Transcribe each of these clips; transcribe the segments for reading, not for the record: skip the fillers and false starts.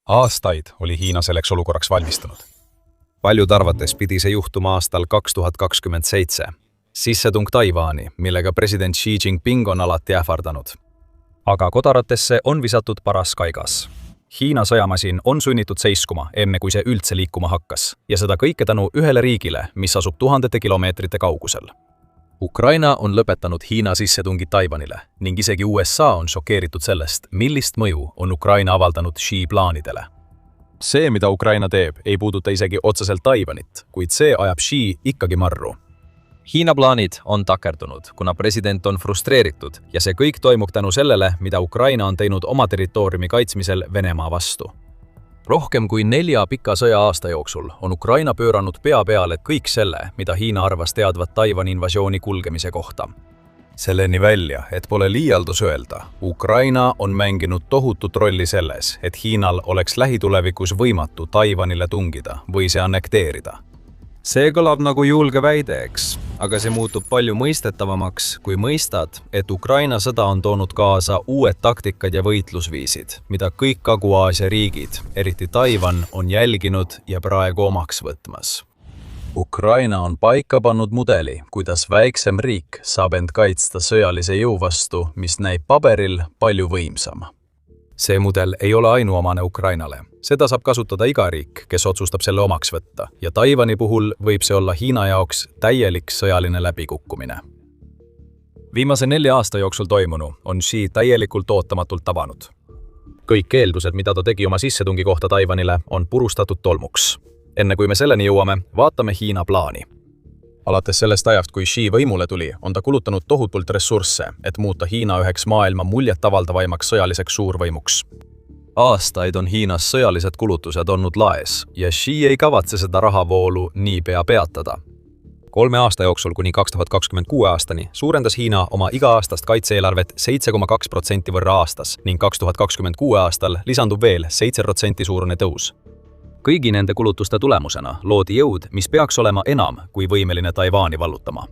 Aastaid oli Hiina selleks olukorraks valmistunud. Paljud arvates pidi see juhtuma aastal 2027. Sissetung Taiwani, millega president Xi Jinping on alati ähvardanud. Aga kodaratesse on visatud paras kaigas. Hiina sõjamasin on sunnitud seiskuma, enne kui see üldse liikuma hakkas, ja seda kõike tänu ühele riigile, mis asub tuhandete kilomeetrite kaugusel. Ukraina on lõpetanud Hiina sissetungi Taiwanile ning isegi USA on šokeeritud sellest, millist mõju on Ukraina avaldanud Xi plaanidele. See, mida Ukraina teeb, ei puuduta isegi otseselt Taiwanit, kuid see ajab Xi ikkagi marru. Hiina plaanid on takerdunud, kuna president on frustreeritud ja see kõik toimub tänu sellele, mida Ukraina on teinud oma territooriumi kaitsmisel Venemaa vastu. Rohkem kui 4 pika sõja aasta jooksul on Ukraina pööranud pea peale kõik selle, mida Hiina arvas teadvat Taiwani invasiooni kulgemise kohta. Selleni välja, et pole liialdus öelda, Ukraina on mänginud tohutut rolli selles, et Hiinal oleks lähitulevikus võimatu Taiwanile tungida või see annekteerida. See kõlab nagu julge väide, eks, aga see muutub palju mõistetavamaks, kui mõistad, et Ukraina sõda on toonud kaasa uued taktikad ja võitlusviisid, mida kõik Kagu-Aasia riigid, eriti Taiwan, on jälginud ja praegu omaks võtmas. Ukraina on paika pannud mudeli, kuidas väiksem riik saab end kaitsta sõjalise jõu vastu, mis näib paberil palju võimsam. See mudel ei ole ainuomane Ukrainale. Seda saab kasutada iga riik, kes otsustab selle omaks võtta, ja Taiwani puhul võib see olla Hiina jaoks täielik sõjaline läbikukkumine. Viimase 4 aasta jooksul toimunu on Xi täielikult ootamatult tabanud. Kõik eeldused, mida ta tegi oma sissetungi kohta Taiwanile, on purustatud tolmuks. Enne kui me selleni jõuame, vaatame Hiina plaani. Alates sellest ajast, kui Xi võimule tuli, on ta kulutanud tohutult ressursse, et muuta Hiina üheks maailma muljetavaldavaimaks sõjaliseks suurvõimuks. Aastaid on Hiinas sõjalised kulutused olnud laes ja Xi ei kavatse seda rahavoolu niipea peatada. 3 aasta jooksul kuni 2026 aastani suurendas Hiina oma iga-aastast kaitse-eelarvet 7,2% võrra aastas ning 2026 aastal lisandub veel 7% suurune tõus. Kõigi nende kulutuste tulemusena loodi jõud, mis peaks olema enam kui võimeline Taiwani vallutama.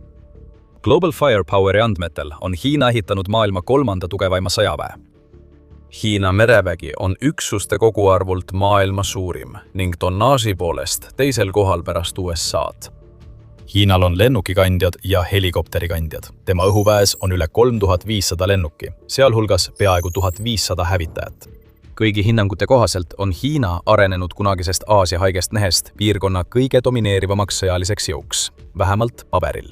Global Firepoweri andmetel on Hiina ehitanud maailma 3. tugevaima sõjaväe. Hiina merevägi on üksuste koguarvult maailma suurim ning tonnaaži poolest teisel kohal pärast USA'd. Hiinal on lennukikandjad ja helikopterikandjad. Tema õhuväes on üle 3500 lennuki, sealhulgas peaaegu 1500 hävitajat. Kõigi hinnangute kohaselt on Hiina arenenud kunagisest Aasia haigest mehest piirkonna kõige domineerivamaks sõjaliseks jõuks, vähemalt paberil.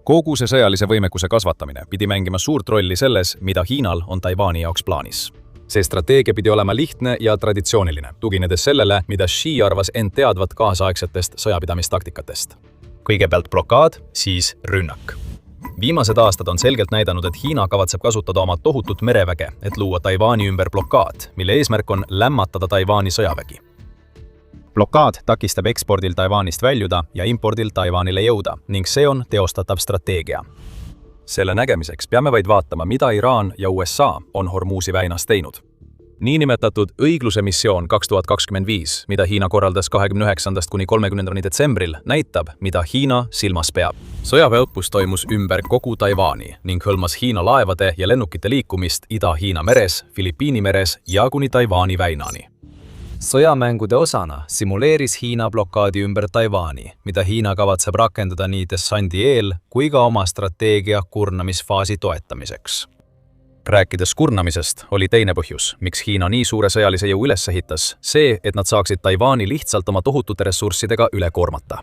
Kogu see sõjalise võimekuse kasvatamine pidi mängima suurt rolli selles, mida Hiinal on Taiwani jaoks plaanis. See strateegia pidi olema lihtne ja traditsiooniline, tuginedes sellele, mida Xi arvas end teadvat kaasaegsetest sõjapidamistaktikatest. Kõigepealt blokaad, siis rünnak. Viimased aastad on selgelt näidanud, et Hiina kavatseb kasutada oma tohutut mereväge, et luua Taiwani ümber blokaad, mille eesmärk on lämmatada Taiwani sõjavägi. Blokaad takistab ekspordil Taiwanist väljuda ja impordil Taiwanile jõuda ning see on teostatav strateegia. Selle nägemiseks peame vaid vaatama, mida Iraan ja USA on Hormuzi väinas teinud. Niinimetatud õigluse missioon 2025, mida Hiina korraldas 29. kuni 30. detsembril, näitab, mida Hiina silmas peab. Sõjaväeõppus toimus ümber kogu Taiwani ning hõlmas Hiina laevade ja lennukite liikumist Ida-Hiina meres, Filipiini meres ja kuni Taiwani väinani. Sõjamängude osana simuleeris Hiina blokaadi ümber Taiwani, mida Hiina kavatseb rakendada nii dessandi eel kui ka oma strateegia kurnamisfaasi toetamiseks. Rääkides kurnamisest oli teine põhjus, miks Hiina nii suure sõjalise jõu üles ehitas, see, et nad saaksid Taiwani lihtsalt oma tohutute ressurssidega üle koormata.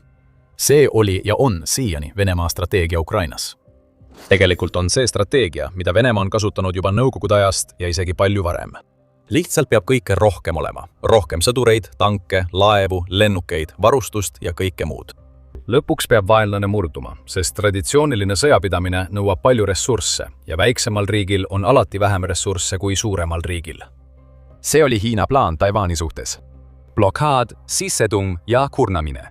See oli ja on siiani Venemaa strateegia Ukrainas. Tegelikult on see strateegia, mida Venemaa on kasutanud juba Nõukogude ajast ja isegi palju varem. Lihtsalt peab kõike rohkem olema. Rohkem sõdureid, tanke, laevu, lennukeid, varustust ja kõike muud. Lõpuks peab vaenlane murduma, sest traditsiooniline sõjapidamine nõuab palju ressursse ja väiksemal riigil on alati vähem ressursse kui suuremal riigil. See oli Hiina plaan Taiwani suhtes. Blokaad, sissetung ja kurnamine.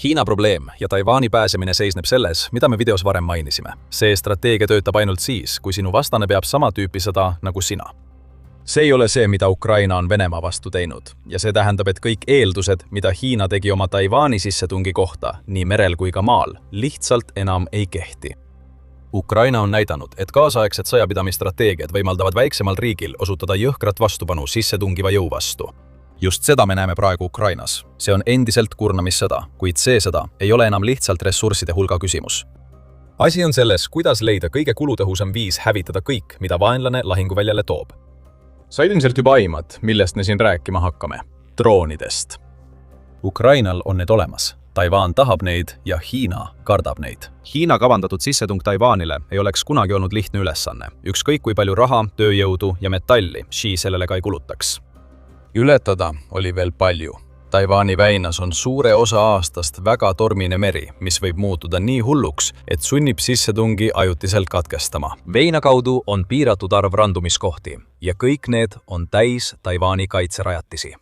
Hiina probleem ja Taiwani pääsemine seisneb selles, mida me videos varem mainisime. See strateegia töötab ainult siis, kui sinu vastane peab sama tüüpi sõda nagu sina. See ei ole see, mida Ukraina on Venemaa vastu teinud, ja see tähendab, et kõik eeldused, mida Hiina tegi oma Taiwani sissetungi kohta, nii merel kui ka maal, lihtsalt enam ei kehti. Ukraina on näidanud, et kaasaegsed sõjapidamisstrateegiad võimaldavad väiksemal riigil osutada jõhkrat vastupanu sissetungiva jõu vastu. Just seda me näeme praegu Ukrainas. See on endiselt kurnamissõda, kuid see sõda ei ole enam lihtsalt ressursside hulga küsimus. Asi on selles, kuidas leida kõige kulutõhusam viis hävitada kõik, mida vaenlane lahinguväljale toob. Sa ilmselt juba aimad, millest me siin rääkima hakkame. Droonidest. Ukrainal on need olemas. Taiwan tahab neid ja Hiina kardab neid. Hiina kavandatud sissetung Taiwanile ei oleks kunagi olnud lihtne ülesanne. Ükskõik kui palju raha, tööjõudu ja metalli Xi sellele ka ei kulutaks. Ületada oli veel palju. Taiwani väinas on suure osa aastast väga tormine meri, mis võib muutuda nii hulluks, et sunnib sissetungi ajutiselt katkestama. Veina kaudu on piiratud arv randumiskohti ja kõik need on täis Taiwani kaitserajatisi.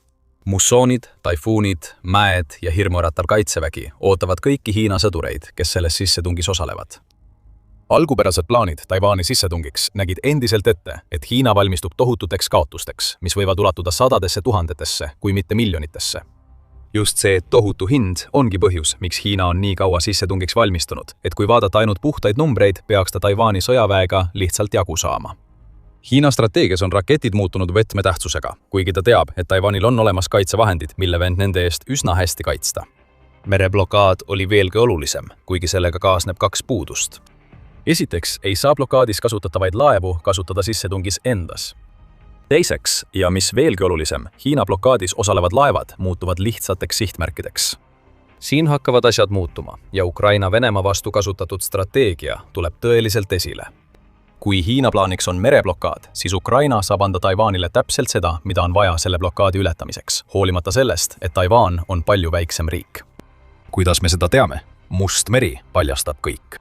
Mussoonid, taifuunid, mäed ja hirmuäratav kaitsevägi ootavad kõiki Hiina sõdureid, kes selles sissetungis osalevad. Algupärased plaanid Taiwani sissetungiks nägid endiselt ette, et Hiina valmistub tohututeks kaotusteks, mis võivad ulatuda sadadesse tuhandetesse, kui mitte miljonitesse. Just see tohutu hind ongi põhjus, miks Hiina on nii kaua sissetungiks valmistunud, et kui vaadata ainult puhtaid numbreid, peaks ta Taiwani sõjaväega lihtsalt jagu saama. Hiina strateegias on raketid muutunud võtmetähtsusega, kuigi ta teab, et Taiwanil on olemas kaitsevahendid, mille end nende eest üsna hästi kaitsta. Mereblokaad oli veelgi olulisem, kuigi sellega kaasneb kaks puudust. Esiteks ei saa blokaadis kasutatavaid laevu kasutada sissetungis endas. Teiseks, ja mis veelgi olulisem, Hiina blokaadis osalevad laevad muutuvad lihtsateks sihtmärkideks. Siin hakkavad asjad muutuma ja Ukraina-Venemaa vastu kasutatud strateegia tuleb tõeliselt esile. Kui Hiina plaaniks on mereblokaad, siis Ukraina saab anda Taiwanile täpselt seda, mida on vaja selle blokaadi ületamiseks, hoolimata sellest, et Taiwan on palju väiksem riik. Kuidas me seda teame? Must meri paljastab kõik.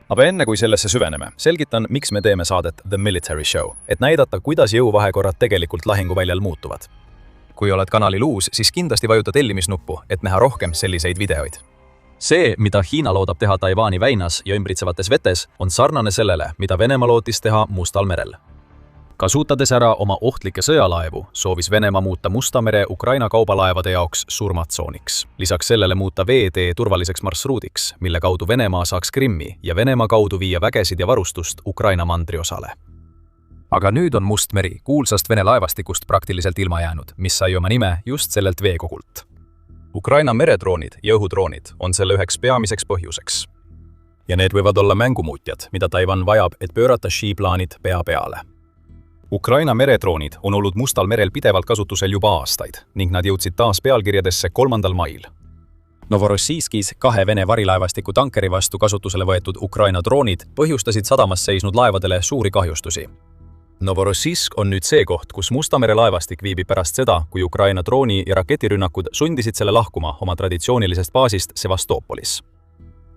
Aga enne kui sellesse süveneme, selgitan, miks me teeme saadet The Military Show, et näidata, kuidas jõuvahekorrad tegelikult lahinguväljal muutuvad. Kui oled kanalil uus, siis kindlasti vajuta tellimisnuppu, et näha rohkem selliseid videoid. See, mida Hiina loodab teha Taiwani väinas ja ümbritsevates vetes, on sarnane sellele, mida Venemaa lootis teha Mustal merel. Kasutades ära oma ohtlikke sõjalaevu, soovis Venemaa muuta Musta mere Ukraina kaubalaevade jaoks surmatsooniks. Lisaks sellele muuta veetee turvaliseks marsruudiks, mille kaudu Venemaa saaks Krimmi ja Venemaa kaudu viia vägesid ja varustust Ukraina mandriosale. Aga nüüd on Must meri kuulsast Vene laevastikust praktiliselt ilma jäänud, mis sai oma nime just sellelt veekogult. Ukraina meredroonid ja õhudroonid on selle üheks peamiseks põhjuseks. Ja need võivad olla mängumuutjad, mida Taiwan vajab, et pöörata Xi plaanid pea peale. Ukraina meredroonid on olnud Mustal merel pidevalt kasutusel juba aastaid ning nad jõudsid taas pealkirjadesse 3. mail. Novorossijskis 2 Vene varilaevastiku tankeri vastu kasutusele võetud Ukraina droonid põhjustasid sadamas seisnud laevadele suuri kahjustusi. Novorossijsk on nüüd see koht, kus Musta mere laevastik viibib pärast seda, kui Ukraina drooni- ja raketirünnakud sundisid selle lahkuma oma traditsioonilisest baasist Sevastopolis.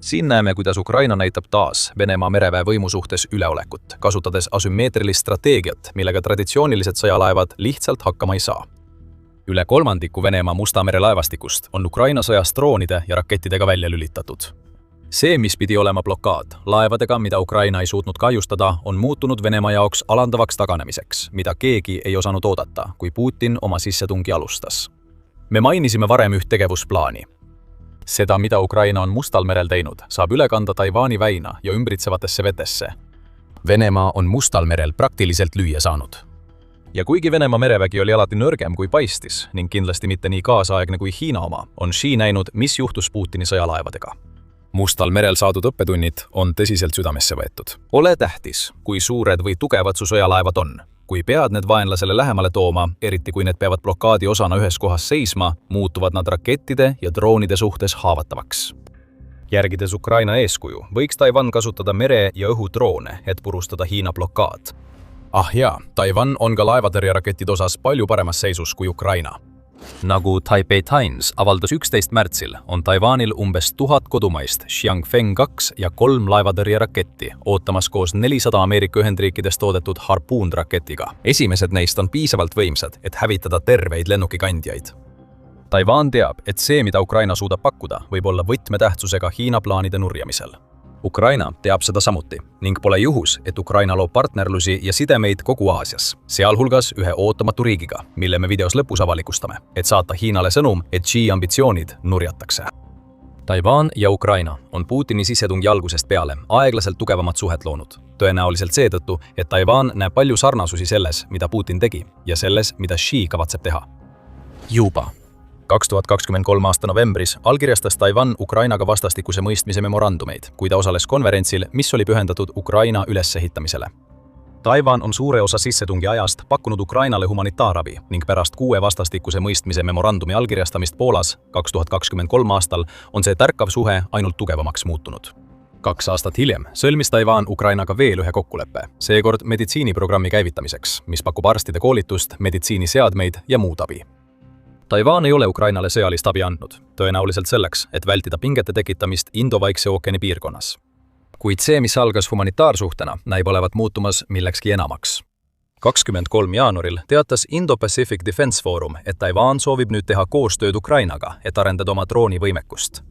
Siin näeme, kuidas Ukraina näitab taas Venemaa mereväe võimu suhtes üleolekut, kasutades asümmeetrilist strateegiat, millega traditsioonilised sõjalaevad lihtsalt hakkama ei saa. Üle 1/3 Venemaa Musta mere laevastikust on Ukraina sõjast droonide ja rakettidega välja lülitatud. See, mis pidi olema blokaad laevadega, mida Ukraina ei suutnud kahjustada, on muutunud Venemaa jaoks alandavaks taganemiseks, mida keegi ei osanud oodata, kui Putin oma sissetungi alustas. Me mainisime varem üht tegevusplaani. Seda, mida Ukraina on Mustal merel teinud, saab üle kanda Taiwani väina ja ümbritsevatesse vetesse. Venemaa on Mustal merel praktiliselt lüüa saanud. Ja kuigi Venemaa merevägi oli alati nõrgem kui paistis ning kindlasti mitte nii kaasaegne kui Hiina oma, on Xi näinud, mis juhtus Putini sõjalaevadega. Mustal merel saadud õppetunnid on tõsiselt südamesse võetud. Ole tähtis, kui suured või tugevad su sõjalaevad on. Kui pead need vaenlasele lähemale tooma, eriti kui need peavad blokaadi osana ühes kohas seisma, muutuvad nad rakettide ja droonide suhtes haavatavaks. Järgides Ukraina eeskuju, võiks Taiwan kasutada mere- ja õhudroone, et purustada Hiina blokaad. Jaa, Taiwan on ka laevatõrjerakettide osas palju paremas seisus kui Ukraina. Nagu Taipei Times avaldas 11. märtsil, on Taiwanil umbes 1000 kodumaist Xiangfeng 2 ja 3 laevatõrjeraketti, ootamas koos 400 Ameerika Ühendriikides toodetud Harpoon-raketiga. Esimesed neist on piisavalt võimsad, et hävitada terveid lennukikandjaid. Taiwan teab, et see, mida Ukraina suudab pakkuda, võib olla võtmetähtsusega Hiina plaanide nurjamisel. Ukraina teab seda samuti ning pole juhus, et Ukraina loob partnerlusi ja sidemeid kogu Aasias, sealhulgas ühe ootamatu riigiga, mille me videos lõpus avalikustame, et saata Hiinale sõnum, et Xi ambitsioonid nurjatakse. Taiwan ja Ukraina on Putini sissetungi algusest peale aeglaselt tugevamat suhet loonud. Tõenäoliselt seetõttu, et Taiwan näeb palju sarnasusi selles, mida Putin tegi ja selles, mida Xi kavatseb teha. Juba 2023 aasta novembris allkirjastas Taiwan Ukrainaga vastastikuse mõistmise memorandumeid, kui ta osales konverentsil, mis oli pühendatud Ukraina ülesehitamisele. Taiwan on suure osa sissetungi ajast pakkunud Ukrainale humanitaarabi ning pärast 6 vastastikuse mõistmise memorandumi allkirjastamist Poolas 2023 aastal on see tärkav suhe ainult tugevamaks muutunud. 2 aastat hiljem sõlmis Taiwan Ukrainaga veel ühe kokkuleppe, seekord meditsiiniprogrammi käivitamiseks, mis pakub arstide koolitust, meditsiiniseadmeid ja muud abi. Taiwan ei ole Ukrainale sõjalist abi andnud, tõenäoliselt selleks, et vältida pingete tekitamist Indo-Vaikse ookeani piirkonnas. Kuid see, mis algas humanitaarsuhtena, näib olevat muutumas millekski enamaks. 23. jaanuaril teatas Indo-Pacific Defense Forum, et Taiwan soovib nüüd teha koostööd Ukrainaga, et arendada oma droonivõimekust.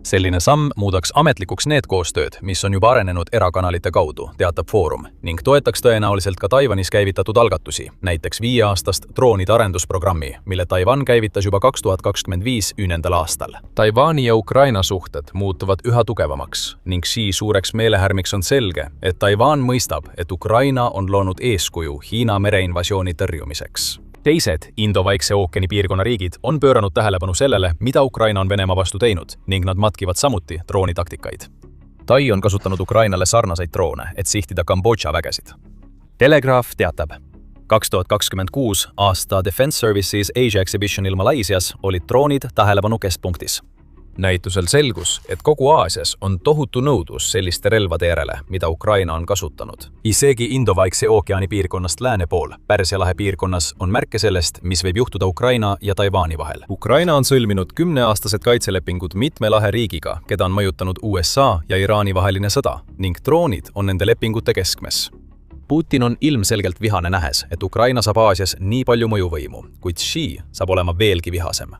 Selline samm muudaks ametlikuks need koostööd, mis on juba arenenud erakanalite kaudu, teatab Foorum, ning toetaks tõenäoliselt ka Taiwanis käivitatud algatusi, näiteks 5-aastast droonide arendusprogrammi, mille Taiwan käivitas juba 2025. aastal. Taiwani ja Ukraina suhted muutuvad üha tugevamaks ning Xi suureks meelehärmiks on selge, et Taiwan mõistab, et Ukraina on loonud eeskuju Hiina mereinvasiooni tõrjumiseks. Teised Indo-Vaikse ookeani piirkonna riigid on pööranud tähelepanu sellele, mida Ukraina on Venemaa vastu teinud ning nad matkivad samuti droonitaktikaid. Tai on kasutanud Ukrainale sarnaseid droone, et sihtida Kambodža vägesid. Telegraph teatab. 2026 aasta Defense Services Asia Exhibitionil Malaisias olid droonid tähelepanu keskpunktis. Näitusel selgus, et kogu Aasias on tohutu nõudlus selliste relvade järele, mida Ukraina on kasutanud. Isegi Indo-Vaikse ookeani piirkonnast lääne pool, Pärsia lahe piirkonnas, on märke sellest, mis võib juhtuda Ukraina ja Taiwani vahel. Ukraina on sõlminud 10-aastased kaitselepingud mitme lahe riigiga, keda on mõjutanud USA ja Iraani vaheline sõda, ning droonid on nende lepingute keskmes. Putin on ilmselgelt vihane nähes, et Ukraina saab Aasias nii palju mõjuvõimu, kuid Xi saab olema veelgi vihasem.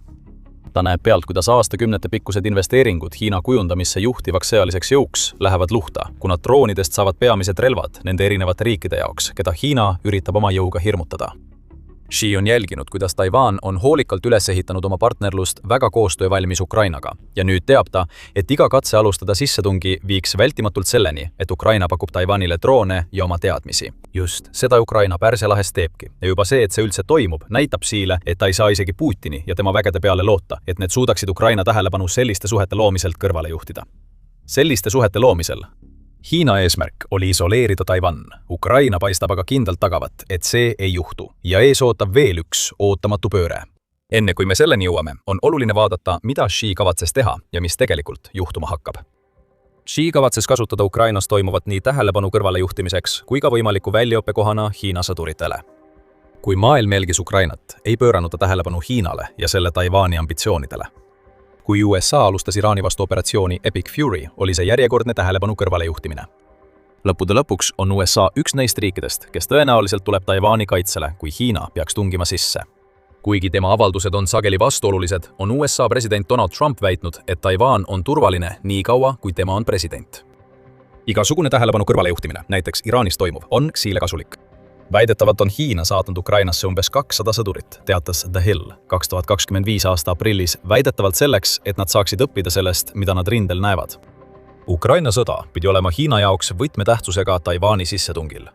Ta näeb pealt, kuidas aastakümnete pikkused investeeringud Hiina kujundamisse juhtivaks sõjaliseks jõuks lähevad luhta, kuna droonidest saavad peamised relvad nende erinevate riikide jaoks, keda Hiina üritab oma jõuga hirmutada. Xi on jälginud, kuidas Taiwan on hoolikalt üles ehitanud oma partnerlust väga koostöövalmis Ukrainaga ja nüüd teab ta, et iga katse alustada sissetungi viiks vältimatult selleni, et Ukraina pakub Taiwanile droone ja oma teadmisi. Just, seda Ukraina Pärsia lahes teebki ja juba see, et see üldse toimub, näitab Xile, et ta ei saa isegi Putini ja tema vägede peale loota, et need suudaksid Ukraina tähelepanu selliste suhete loomiselt kõrvale juhtida. Selliste suhete loomisel Hiina eesmärk oli isoleerida Taiwan. Ukraina paistab aga kindlalt tagavat, et see ei juhtu ja ees ootab veel üks ootamatu pööre. Enne kui me selleni jõuame, on oluline vaadata, mida Xi kavatses teha ja mis tegelikult juhtuma hakkab. Xi kavatses kasutada Ukrainas toimuvat nii tähelepanu kõrvale juhtimiseks kui ka võimaliku väljaõppekohana Hiina sõduritele. Kui maailm jälgis Ukrainat, ei pööranud ta tähelepanu Hiinale ja selle Taiwani ambitsioonidele. Kui USA alustas Iraani vastu operatsiooni Epic Fury, oli see järjekordne tähelepanu kõrvale juhtimine. Lõppude lõpuks on USA üks neist riikidest, kes tõenäoliselt tuleb Taiwani kaitsele, kui Hiina peaks tungima sisse. Kuigi tema avaldused on sageli vastuolulised, on USA president Donald Trump väitnud, et Taiwan on turvaline nii kaua, kui tema on president. Igasugune tähelepanu kõrvale juhtimine, näiteks Iraanis toimuv, on Xile kasulik. Väidetavalt on Hiina saatnud Ukrainasse umbes 200 sõdurit, teatas The Hill 2025 aasta aprillis, väidetavalt selleks, et nad saaksid õppida sellest, mida nad rindel näevad. Ukraina sõda pidi olema Hiina jaoks võtmetähtsusega Taiwani sissetungil.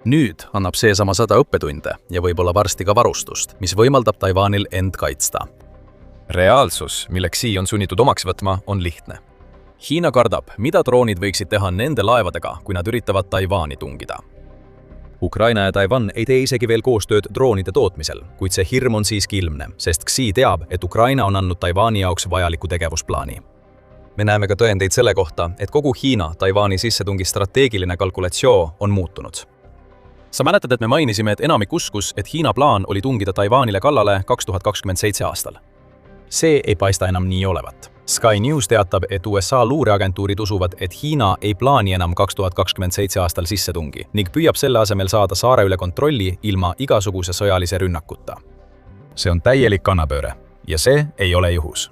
Nüüd annab seesama sõda õppetunde ja võib-olla varsti ka varustust, mis võimaldab Taiwanil end kaitsta. Reaalsus, mille Xi on sunnitud omaks võtma, on lihtne. Hiina kardab, mida droonid võiksid teha nende laevadega, kui nad üritavad Taiwani tungida. Ukraina ja Taiwan ei tee isegi veel koostööd droonide tootmisel, kuid see hirm on siiski ilmne, sest Xi teab, et Ukraina on andnud Taiwani jaoks vajaliku tegevusplaani. Me näeme ka tõendeid selle kohta, et kogu Hiina Taiwani sissetungi strateegiline kalkulatsioon on muutunud. Sa mäletad, et me mainisime, et enamik uskus, et Hiina plaan oli tungida Taiwanile kallale 2027 aastal. See ei paista enam nii olevat. Sky News teatab, et USA luureagentuurid usuvad, et Hiina ei plaani enam 2027 aastal sissetungi ning püüab selle asemel saada saare üle kontrolli ilma igasuguse sõjalise rünnakuta. See on täielik kannapööre ja see ei ole juhus.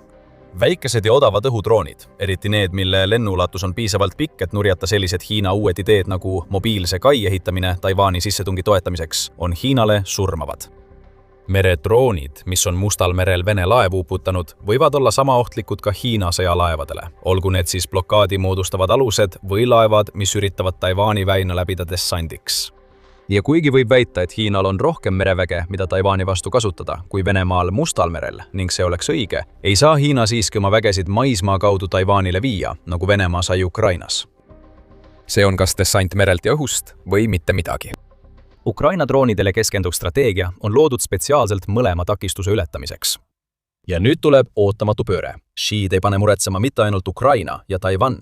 Väikesed ja odavad õhudroonid, eriti need, mille lennuulatus on piisavalt pikk, et nurjata sellised Hiina uued ideed nagu mobiilse kai ehitamine Taiwani sissetungi toetamiseks, on Hiinale surmavad. Meredroonid, mis on Mustal merel Vene laevu uputanud, võivad olla sama ohtlikud ka Hiina sõjalaevadele, olgu need siis blokaadi moodustavad alused või laevad, mis üritavad Taiwani väina läbida dessandiks. Ja kuigi võib väita, et Hiinal on rohkem mereväge, mida Taiwani vastu kasutada, kui Venemaal Mustal merel ning see oleks õige, ei saa Hiina siiski oma vägesid maismaa kaudu Taiwanile viia, nagu Venemaa sai Ukrainas. See on kas dessant merelt ja õhust või mitte midagi. Ukraina droonidele keskenduv strateegia on loodud spetsiaalselt mõlema takistuse ületamiseks. Ja nüüd tuleb ootamatu pööre. Xi'd ei pane muretsema mitte ainult Ukraina ja Taiwan.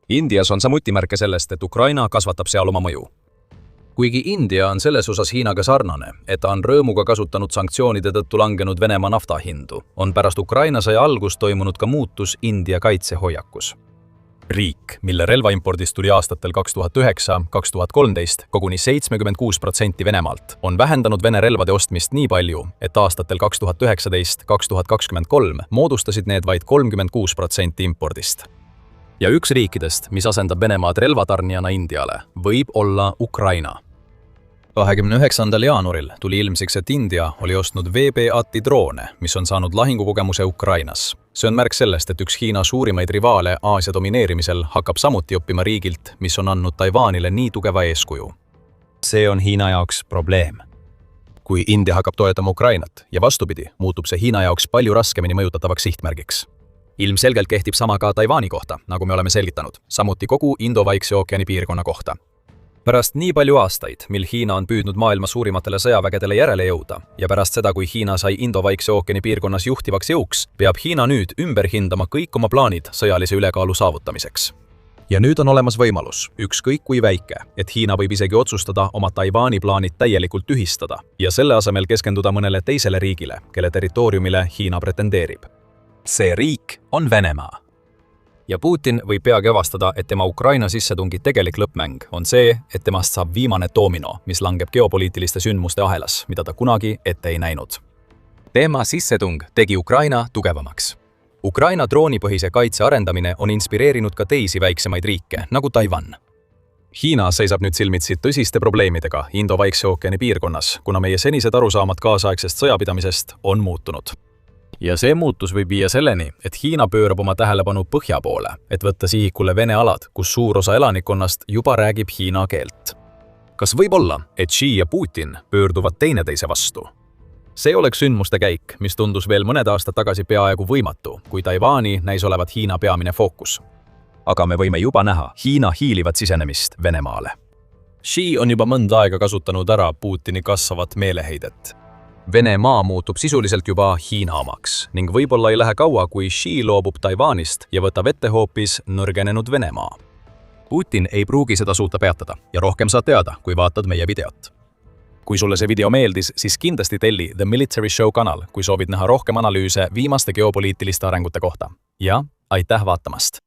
Indias on samuti märke sellest, et Ukraina kasvatab seal oma mõju. Kuigi India on selles osas Hiinaga sarnane, et ta on rõõmuga kasutanud sanktsioonide tõttu langenud Venemaa naftahindu, on pärast Ukraina sai algust toimunud ka muutus India kaitsehoiakus. Riik, mille relvaimpordist tuli aastatel 2009-2013 koguni 76% Venemaalt, on vähendanud Vene relvade ostmist nii palju, et aastatel 2019-2023 moodustasid need vaid 36% impordist. Ja üks riikidest, mis asendab Venemaad relvatarnijana Indiale, võib olla Ukraina. 29. jaanuaril tuli ilmsiks, et India oli ostnud VB-AT droone, mis on saanud lahingukogemuse Ukrainas. See on märk sellest, et üks Hiina suurimaid rivaale Aasia domineerimisel hakkab samuti õppima riigilt, mis on andnud Taiwanile nii tugeva eeskuju. See on Hiina jaoks probleem. Kui India hakkab toetama Ukrainat ja vastupidi, muutub see Hiina jaoks palju raskemini mõjutatavaks sihtmärgiks. Ilmselgelt kehtib sama ka Taiwani kohta, nagu me oleme selgitanud, samuti kogu Indo-Vaikse ookeani piirkonna kohta. Pärast nii palju aastaid, mil Hiina on püüdnud maailma suurimatele sõjavägedele järele jõuda ja pärast seda, kui Hiina sai Indo-Vaikse ookeani piirkonnas juhtivaks jõuks, peab Hiina nüüd ümber hindama kõik oma plaanid sõjalise ülekaalu saavutamiseks. Ja nüüd on olemas võimalus, ükskõik kui väike, et Hiina võib isegi otsustada oma Taiwani plaanid täielikult tühistada ja selle asemel keskenduda mõnele teisele riigile, kelle territooriumile Hiina pretendeerib. See riik on Venemaa. Ja Putin võib peagi avastada, et tema Ukraina sissetungi tegelik lõppmäng on see, et temast saab viimane doomino, mis langeb geopoliitiliste sündmuste ahelas, mida ta kunagi ette ei näinud. Tema sissetung tegi Ukraina tugevamaks. Ukraina droonipõhise kaitse arendamine on inspireerinud ka teisi väiksemaid riike, nagu Taiwan. Hiina seisab nüüd silmitsi tõsiste probleemidega Indo-Vaikse ookeani piirkonnas, kuna meie senised arusaamad kaasaegsest sõjapidamisest on muutunud. Ja see muutus võib viia selleni, et Hiina pöörab oma tähelepanu põhja poole, et võtta sihikule Vene alad, kus suur osa elanikkonnast juba räägib hiina keelt. Kas võib olla, et Xi ja Putin pöörduvad teineteise vastu? See oleks sündmuste käik, mis tundus veel mõned aastad tagasi peaaegu võimatu, kui Taiwani näis olevat Hiina peamine fookus. Aga me võime juba näha Hiina hiilivat sisenemist Venemaale. Xi on juba mõnda aega kasutanud ära Putini kasvavat meeleheidet. Venemaa muutub sisuliselt juba Hiina omaks ning võib-olla ei lähe kaua, kui Xi loobub Taiwanist ja võtab ette hoopis nõrgenenud Venemaa. Putin ei pruugi seda suuta peatada ja rohkem saad teada, kui vaatad meie videot. Kui sulle see video meeldis, siis kindlasti telli The Military Show kanal, kui soovid näha rohkem analüüse viimaste geopoliitiliste arengute kohta. Ja aitäh vaatamast!